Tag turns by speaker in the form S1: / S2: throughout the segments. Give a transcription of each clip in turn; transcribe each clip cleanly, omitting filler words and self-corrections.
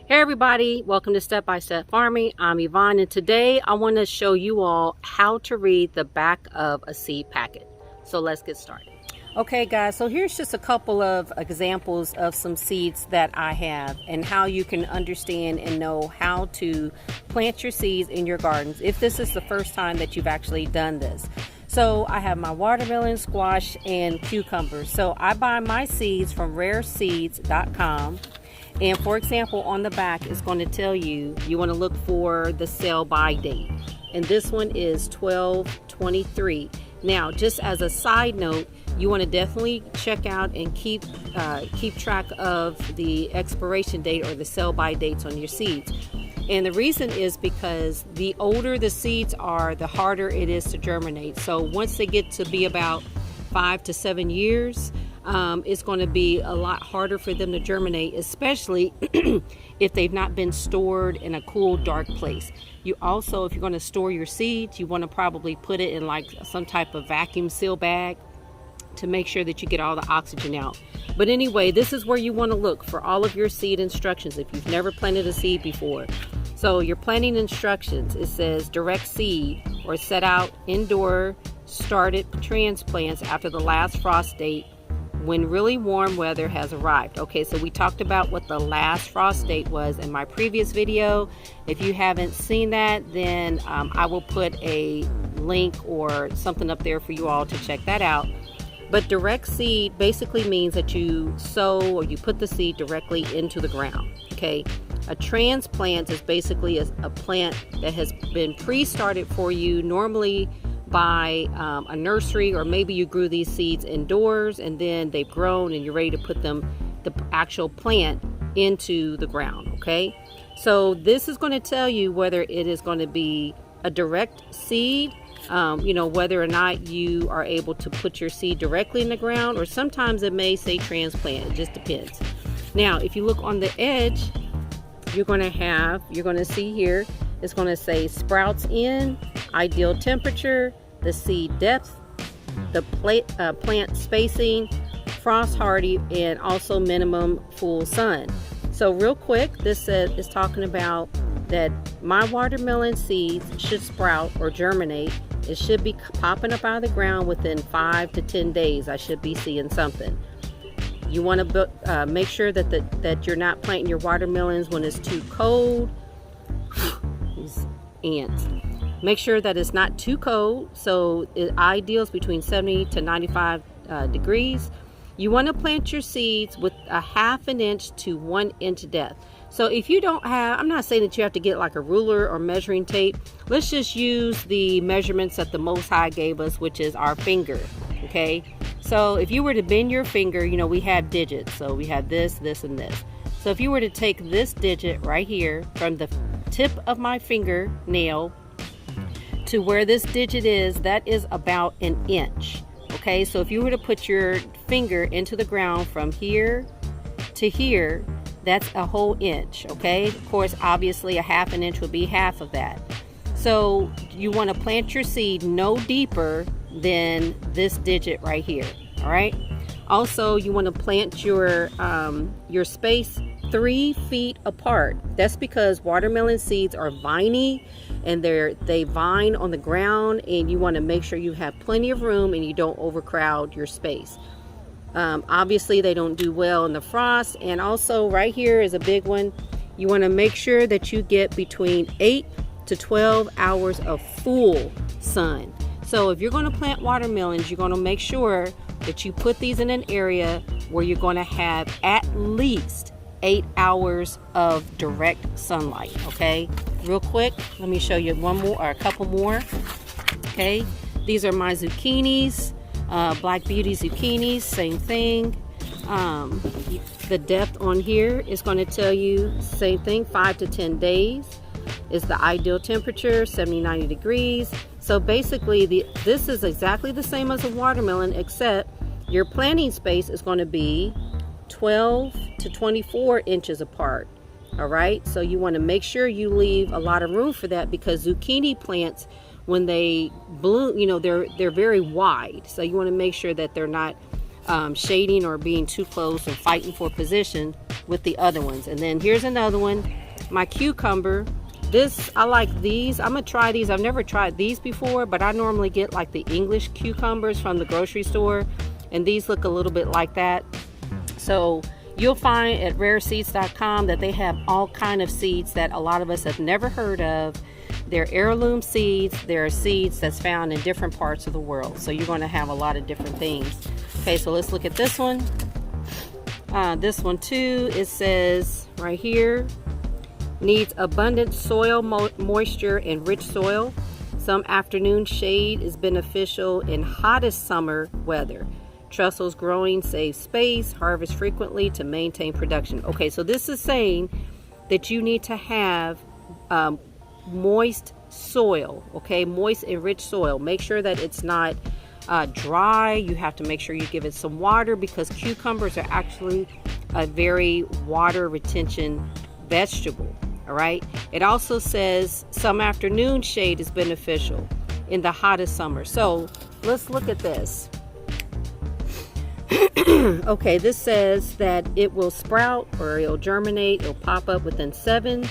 S1: Hey everybody, welcome to Step by Step Farming. I'm Yvonne, and today I want to show you all how to read the back of a seed packet. So let's get started. Okay guys, so here's just a couple of examples of some seeds that I have and how you can understand and know how to plant your seeds in your gardens if this is the first time that you've actually done this. So I have my watermelon, squash, and cucumbers. So I buy my seeds from rareseeds.com. And for example, on the back it's going to tell you want to look for the sell by date, and this one is 12/23. Now, just as a side note, you want to definitely check out and keep track of the expiration date or the sell by dates on your seeds. And the reason is because the older the seeds are, the harder it is to germinate. So once they get to be about 5 to 7 years, it's going to be a lot harder for them to germinate, especially if they've not been stored in a cool, dark place. You also, if you're going to store your seeds, you want to probably put it in like some type of vacuum seal bag to make sure that you get all the oxygen out. But anyway, this is where you want to look for all of your seed instructions if you've never planted a seed before. So your planting instructions, it says direct seed or set out indoor started transplants after the last frost date when really warm weather has arrived. Okay, so we talked about what the last frost date was in my previous video. If you haven't seen that, then I will put a link or something up there for you all to check that out. But direct seed basically means that you sow or you put the seed directly into the ground. Okay, a transplant is basically a plant that has been pre-started for you, normally by a nursery, or maybe you grew these seeds indoors and then they've grown and you're ready to put them, the actual plant, into the ground. Okay, so this is going to tell you whether it is going to be a direct seed, whether or not you are able to put your seed directly in the ground, or sometimes it may say transplant. It just depends. Now if you look on the edge, you're going to see here, it's going to say sprouts in, ideal temperature, the seed depth, the plant spacing, frost hardy, and also minimum full sun. So real quick, this is talking about that my watermelon seeds should sprout or germinate. It should be popping up out of the ground within 5 to 10 days. I should be seeing something. You want to make sure that you're not planting your watermelons when it's too cold. These ants. Make sure that it's not too cold, so it ideals between 70 to 95 degrees. You want to plant your seeds with a 1/2 inch to 1 inch depth. So if you don't have, I'm not saying that you have to get like a ruler or measuring tape. Let's just use the measurements that the Most High gave us, which is our finger. Okay, so if you were to bend your finger, we have digits. So we have this, this, and this. So if you were to take this digit right here from the tip of my fingernail to where this digit is, that is about 1 inch. Okay, so if you were to put your finger into the ground from here to here, that's a whole inch. Okay, of course, obviously a 1/2 inch would be half of that. So you want to plant your seed no deeper than this digit right here. All right, also you want to plant your space 3 feet apart. That's because watermelon seeds are viney and they vine on the ground, and you want to make sure you have plenty of room and you don't overcrowd your space. Obviously they don't do well in the frost. And also right here is a big one. You want to make sure that you get between 8 to 12 hours of full sun. So if you're going to plant watermelons, you're going to make sure that you put these in an area where you're going to have at least 8 hours of direct sunlight. Okay, real quick, let me show you one more or a couple more. Okay, these are my zucchinis, Black Beauty zucchinis, same thing. The depth on here is going to tell you same thing, 5 to 10 days is the ideal temperature, 70-90 degrees. So basically this is exactly the same as a watermelon, except your planting space is going to be 12 to 24 inches apart. All right, so you want to make sure you leave a lot of room for that, because zucchini plants, when they bloom, they're very wide. So you want to make sure that they're not shading or being too close and fighting for position. with the other ones. And then here's another one, my cucumber. This, I like these. I'm gonna try these. I've never tried these before, but I normally get like the English cucumbers from the grocery store, and these look a little bit like that. So you'll find at rareseeds.com that they have all kind of seeds that a lot of us have never heard of. They're heirloom seeds. They're seeds that's found in different parts of the world. So you're going to have a lot of different things. Okay, so let's look at this one. This one too, it says right here, needs abundant soil moisture and rich soil. Some afternoon shade is beneficial in hottest summer weather. Trussels growing save space. Harvest frequently to maintain production. Okay, so this is saying that you need to have moist soil, okay, moist and rich soil. Make sure that it's not dry. You have to make sure you give it some water, because cucumbers are actually a very water retention vegetable. All right, it also says some afternoon shade is beneficial in the hottest summer. So let's look at this. Okay, this says that it will sprout, or it'll germinate, it'll pop up within 7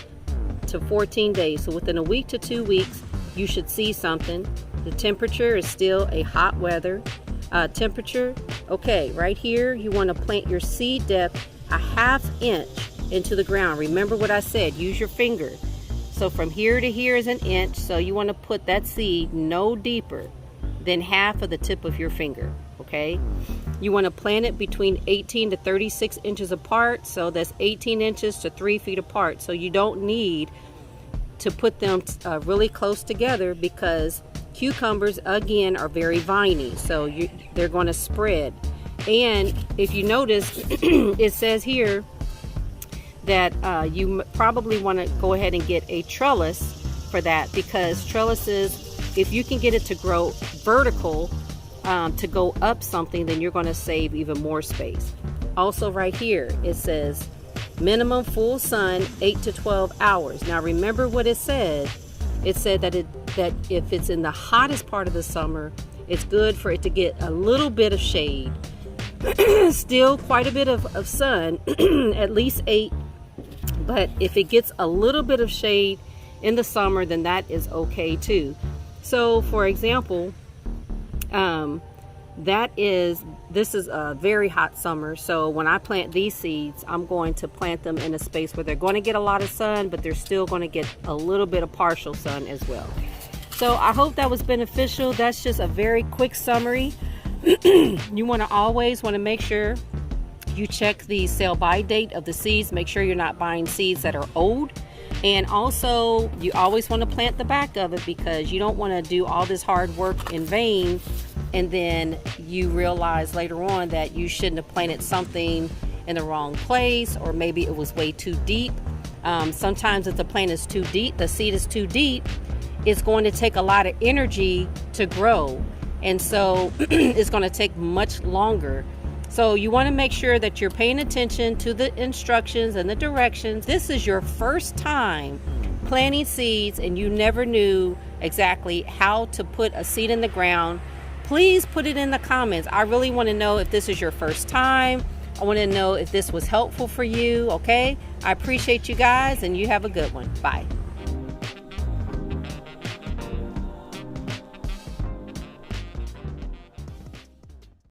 S1: to 14 days. So within a week to 2 weeks, you should see something. The temperature is still a hot weather temperature. Okay, right here, you want to plant your seed depth a 1/2 inch into the ground. Remember what I said, use your finger. So from here to here is 1 inch. So you want to put that seed no deeper than 1/2 of the tip of your finger. Okay, you want to plant it between 18 to 36 inches apart. So that's 18 inches to 3 feet apart. So you don't need to put them really close together, because cucumbers again are very viney, so they're going to spread. And if you notice, it says here that you probably want to go ahead and get a trellis for that, because trellises, if you can get it to grow vertical, to go up something, then you're going to save even more space. Also right here, it says minimum full sun 8 to 12 hours. Now remember what it said. It said that if it's in the hottest part of the summer, it's good for it to get a little bit of shade. Still quite a bit of sun, at least 8. But if it gets a little bit of shade in the summer, then that is okay too. So for example, this is a very hot summer. So when I plant these seeds, I'm going to plant them in a space where they're going to get a lot of sun, but they're still going to get a little bit of partial sun as well. So I hope that was beneficial. That's just a very quick summary. You want to always make sure you check the sell by date of the seeds. Make sure you're not buying seeds that are old. And also, you always want to plant the back of it, because you don't want to do all this hard work in vain, and then you realize later on that you shouldn't have planted something in the wrong place, or maybe it was way too deep. Sometimes if the plant is too deep, the seed is too deep, it's going to take a lot of energy to grow. And so it's going to take much longer. So you want to make sure that you're paying attention to the instructions and the directions. This is your first time planting seeds and you never knew exactly how to put a seed in the ground. Please put it in the comments. I really want to know if this is your first time. I want to know if this was helpful for you, okay? I appreciate you guys, and you have a good one. Bye.